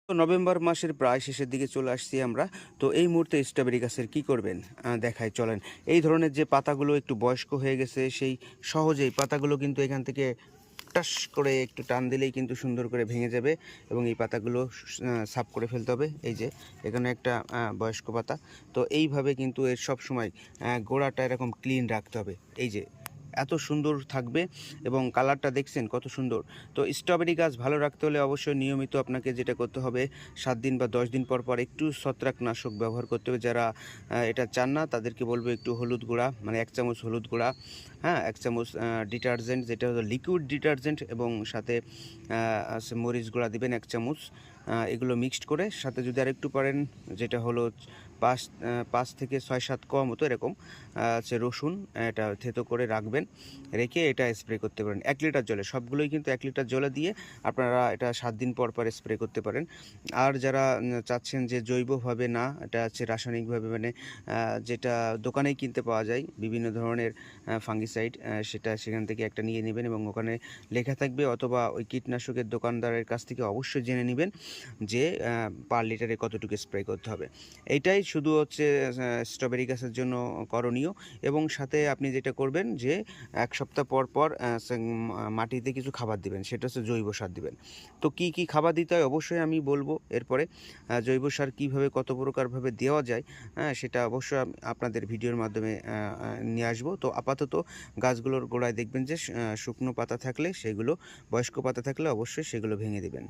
তো নভেম্বর মাসের প্রায় শেষের দিকে চলে আসছি আমরা। তো এই মুহূর্তে স্ট্রবেরি গাছের কি করবেন দেখাই চলেন। এই ধরনের যে পাতাগুলো একটু বয়স্ক হয়ে গেছে সেই সহজেই পাতাগুলো কিন্তু এখান থেকে টাস করে একটু টান দিলেই কিন্তু সুন্দর করে ভেঙে যাবে এবং এই পাতাগুলো সাফ করে ফেলতে হবে। এই যে এখানে একটা বয়স্ক পাতা। তো এইভাবে কিন্তু এর সব সময় গোড়াটা এরকম ক্লিন রাখতে হবে। এই যে এত সুন্দর থাকবে এবং কালারটা দেখছেন কত সুন্দর। তো স্ট্রবেরি গাছ ভালো রাখতে হলে অবশ্যই নিয়মিত আপনাকে যেটা করতে হবে 7 দিন বা 10 দিন পর পর একটু ছত্রাকনাশক ব্যবহার করতে হবে। যারা এটা চান না তাদেরকে বলবো একটু হলুদ গুঁড়া মানে 1 চামচ হলুদ গুঁড়া, হ্যাঁ 1 চামচ ডিটারজেন্ট যেটা হলো লিকুইড ডিটারজেন্ট এবং সাথে আছে মরিচ গুঁড়া দিবেন 1 চামচ। এগুলো মিক্সড করে সাথে যদি আরেকটু পারেন যেটা হলো 5 থেকে 6-7 কোয়া মতো এরকম হচ্ছে রসুন, এটা থেতো করে রাখবেন। রেখে এটা স্প্রে করতে পারেন 1 লিটার জলে। সবগুলোই কিন্তু 1 লিটার জলে দিয়ে আপনারা এটা 7 দিন পর পর স্প্রে করতে পারেন। আর যারা চাচ্ছেন যে জৈবভাবে না, এটা হচ্ছে রাসায়নিকভাবে মানে যেটা দোকানেই কিনতে পাওয়া যায় বিভিন্ন ধরনের ফাঙ্গিসাইড, সেটা সেখান থেকে একটা নিয়ে নেবেন এবং ওখানে লেখা থাকবে, অথবা ওই কীটনাশকের দোকানদারের কাছ থেকে অবশ্যই জেনে নেবেন যে পার লিটারে কতটুকু স্প্রে করতে হবে। এইটাই শুধু হচ্ছে স্ট্রবেরি গাছের জন্য করণীয়। এবং সাথে আপনি যেটা করবেন যে 1 সপ্তাহ পর পর মাটিতে কিছু খাবার দিবেন, সেটা হচ্ছে জৈব সার দিবেন। তো কি কি খাবার দিতে হয় অবশ্যই আমি বলবো এরপরে। জৈব সার কীভাবে কত প্রকারভাবে দেওয়া যায়, হ্যাঁ সেটা অবশ্যই আপনাদের ভিডিওর মাধ্যমে নিয়ে আসবো। তো আপাতত গাছগুলোর গোড়ায় দেখবেন যে শুকনো পাতা থাকলে সেগুলো, বয়স্ক পাতা থাকলে অবশ্যই সেগুলো ভেঙে দিবেন।